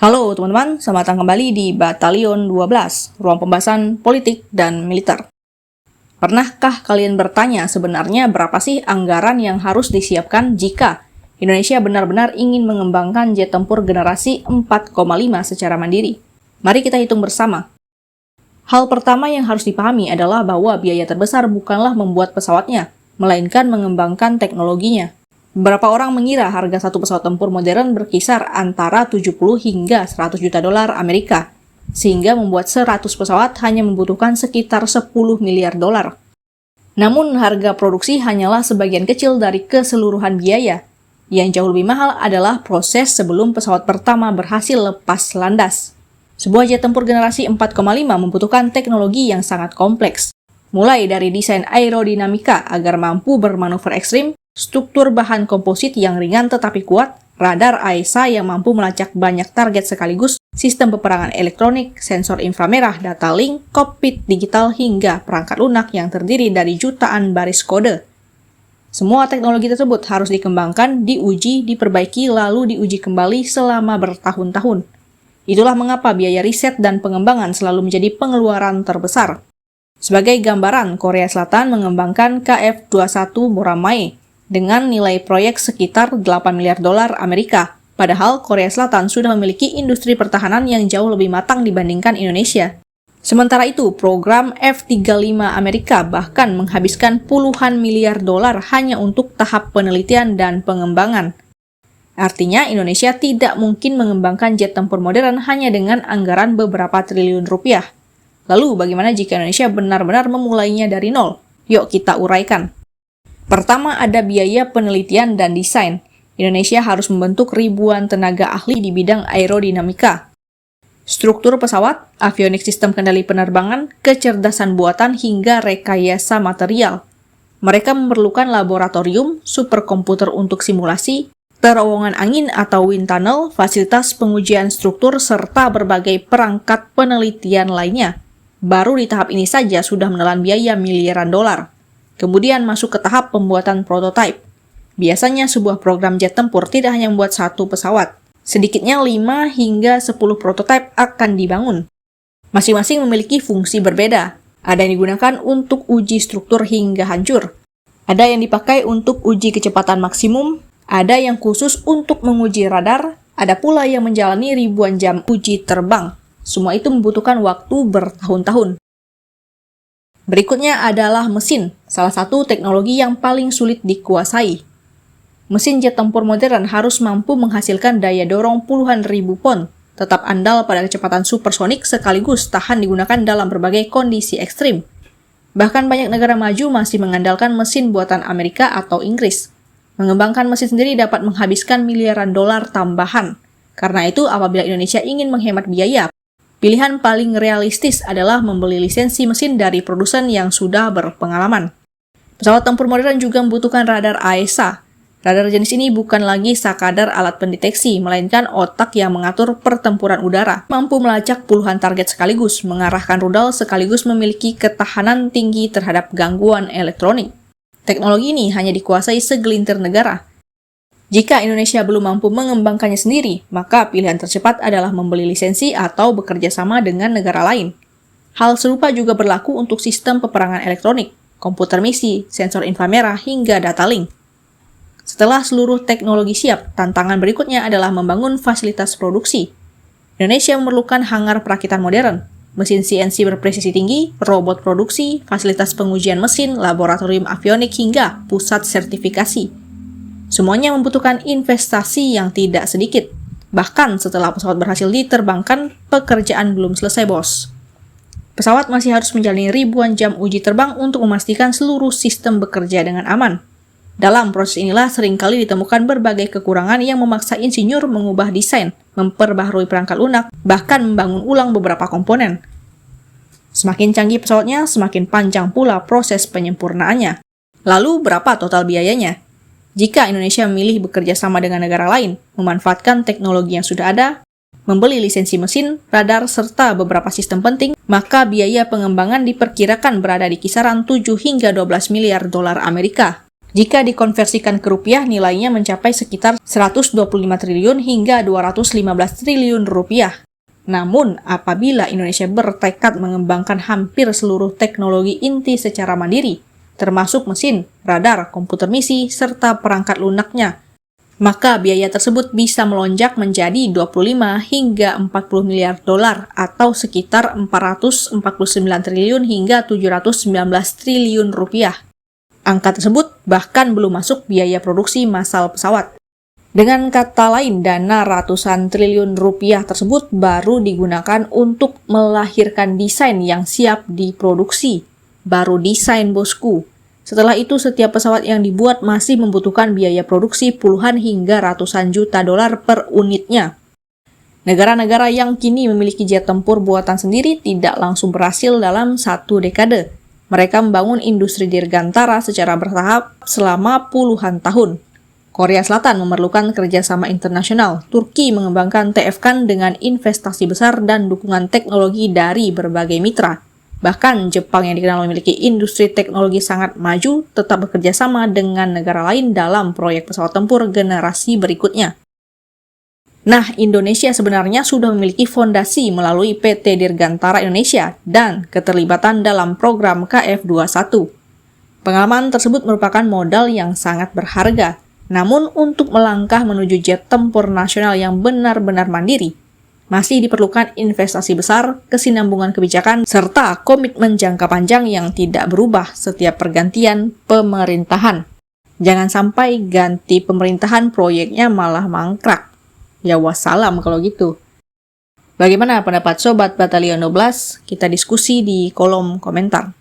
Halo teman-teman, selamat datang kembali di Batalion 12, ruang pembahasan politik dan militer. Pernahkah kalian bertanya sebenarnya berapa sih anggaran yang harus disiapkan jika Indonesia benar-benar ingin mengembangkan jet tempur generasi 4,5 secara mandiri? Mari kita hitung bersama. Hal pertama yang harus dipahami adalah bahwa biaya terbesar bukanlah membuat pesawatnya, melainkan mengembangkan teknologinya. Beberapa orang mengira harga satu pesawat tempur modern berkisar antara 70 hingga 100 juta dolar Amerika, sehingga membuat 100 pesawat hanya membutuhkan sekitar 10 miliar dolar. Namun, harga produksi hanyalah sebagian kecil dari keseluruhan biaya. Yang jauh lebih mahal adalah proses sebelum pesawat pertama berhasil lepas landas. Sebuah jet tempur generasi 4,5 membutuhkan teknologi yang sangat kompleks, mulai dari desain aerodinamika agar mampu bermanuver ekstrim, struktur bahan komposit yang ringan tetapi kuat, radar AESA yang mampu melacak banyak target sekaligus, sistem peperangan elektronik, sensor inframerah, data link, kokpit digital hingga perangkat lunak yang terdiri dari jutaan baris kode. Semua teknologi tersebut harus dikembangkan, diuji, diperbaiki, lalu diuji kembali selama bertahun-tahun. Itulah mengapa biaya riset dan pengembangan selalu menjadi pengeluaran terbesar. Sebagai gambaran, Korea Selatan mengembangkan KF-21 Muramai dengan nilai proyek sekitar 8 miliar dolar Amerika. Padahal Korea Selatan sudah memiliki industri pertahanan yang jauh lebih matang dibandingkan Indonesia. Sementara itu, program F-35 Amerika bahkan menghabiskan puluhan miliar dolar hanya untuk tahap penelitian dan pengembangan. Artinya, Indonesia tidak mungkin mengembangkan jet tempur modern hanya dengan anggaran beberapa triliun rupiah. Lalu, bagaimana jika Indonesia benar-benar memulainya dari nol? Yuk kita uraikan. Pertama, ada biaya penelitian dan desain. Indonesia harus membentuk ribuan tenaga ahli di bidang aerodinamika, struktur pesawat, avionik sistem kendali penerbangan, kecerdasan buatan, hingga rekayasa material. Mereka memerlukan laboratorium, superkomputer untuk simulasi, terowongan angin atau wind tunnel, fasilitas pengujian struktur, serta berbagai perangkat penelitian lainnya. Baru di tahap ini saja sudah menelan biaya miliaran dolar. Kemudian masuk ke tahap pembuatan prototipe. Biasanya sebuah program jet tempur tidak hanya membuat satu pesawat. Sedikitnya 5 hingga 10 prototipe akan dibangun. Masing-masing memiliki fungsi berbeda. Ada yang digunakan untuk uji struktur hingga hancur. Ada yang dipakai untuk uji kecepatan maksimum. Ada yang khusus untuk menguji radar. Ada pula yang menjalani ribuan jam uji terbang. Semua itu membutuhkan waktu bertahun-tahun. Berikutnya adalah mesin, salah satu teknologi yang paling sulit dikuasai. Mesin jet tempur modern harus mampu menghasilkan daya dorong puluhan ribu pon, tetap andal pada kecepatan supersonik sekaligus tahan digunakan dalam berbagai kondisi ekstrim. Bahkan banyak negara maju masih mengandalkan mesin buatan Amerika atau Inggris. Mengembangkan mesin sendiri dapat menghabiskan miliaran dolar tambahan. Karena itu, apabila Indonesia ingin menghemat biaya, pilihan paling realistis adalah membeli lisensi mesin dari produsen yang sudah berpengalaman. Pesawat tempur modern juga membutuhkan radar AESA. Radar jenis ini bukan lagi sekadar alat pendeteksi, melainkan otak yang mengatur pertempuran udara, mampu melacak puluhan target sekaligus, mengarahkan rudal sekaligus memiliki ketahanan tinggi terhadap gangguan elektronik. Teknologi ini hanya dikuasai segelintir negara. Jika Indonesia belum mampu mengembangkannya sendiri, maka pilihan tercepat adalah membeli lisensi atau bekerja sama dengan negara lain. Hal serupa juga berlaku untuk sistem peperangan elektronik, komputer misi, sensor inframerah, hingga data link. Setelah seluruh teknologi siap, tantangan berikutnya adalah membangun fasilitas produksi. Indonesia memerlukan hangar perakitan modern, mesin CNC berpresisi tinggi, robot produksi, fasilitas pengujian mesin, laboratorium avionik, hingga pusat sertifikasi. Semuanya membutuhkan investasi yang tidak sedikit. Bahkan setelah pesawat berhasil diterbangkan, pekerjaan belum selesai, bos. Pesawat masih harus menjalani ribuan jam uji terbang untuk memastikan seluruh sistem bekerja dengan aman. Dalam proses inilah seringkali ditemukan berbagai kekurangan yang memaksa insinyur mengubah desain, memperbaharui perangkat lunak, bahkan membangun ulang beberapa komponen. Semakin canggih pesawatnya, semakin panjang pula proses penyempurnaannya. Lalu berapa total biayanya? Jika Indonesia memilih bekerja sama dengan negara lain, memanfaatkan teknologi yang sudah ada, membeli lisensi mesin, radar, serta beberapa sistem penting, maka biaya pengembangan diperkirakan berada di kisaran 7 hingga 12 miliar dolar Amerika. Jika dikonversikan ke rupiah, nilainya mencapai sekitar 125 triliun hingga 215 triliun rupiah. Namun, apabila Indonesia bertekad mengembangkan hampir seluruh teknologi inti secara mandiri, termasuk mesin, radar, komputer misi, serta perangkat lunaknya, maka biaya tersebut bisa melonjak menjadi 25 hingga 40 miliar dolar atau sekitar 449 triliun hingga 719 triliun rupiah. Angka tersebut bahkan belum masuk biaya produksi massal pesawat. Dengan kata lain, dana ratusan triliun rupiah tersebut baru digunakan untuk melahirkan desain yang siap diproduksi. Baru desain, bosku. Setelah itu, setiap pesawat yang dibuat masih membutuhkan biaya produksi puluhan hingga ratusan juta dolar per unitnya. Negara-negara yang kini memiliki jet tempur buatan sendiri tidak langsung berhasil dalam 1 dekade. Mereka membangun industri dirgantara secara bertahap selama puluhan tahun. Korea Selatan memerlukan kerjasama internasional. Turki mengembangkan TFCAN dengan investasi besar dan dukungan teknologi dari berbagai mitra. Bahkan Jepang yang dikenal memiliki industri teknologi sangat maju tetap bekerja sama dengan negara lain dalam proyek pesawat tempur generasi berikutnya. Nah, Indonesia sebenarnya sudah memiliki fondasi melalui PT Dirgantara Indonesia dan keterlibatan dalam program KF21. Pengalaman tersebut merupakan modal yang sangat berharga. Namun, untuk melangkah menuju jet tempur nasional yang benar-benar mandiri, masih diperlukan investasi besar, kesinambungan kebijakan, serta komitmen jangka panjang yang tidak berubah setiap pergantian pemerintahan. Jangan sampai ganti pemerintahan proyeknya malah mangkrak. Ya wassalam kalau gitu. Bagaimana pendapat Sobat Batalion 12? Kita diskusi di kolom komentar.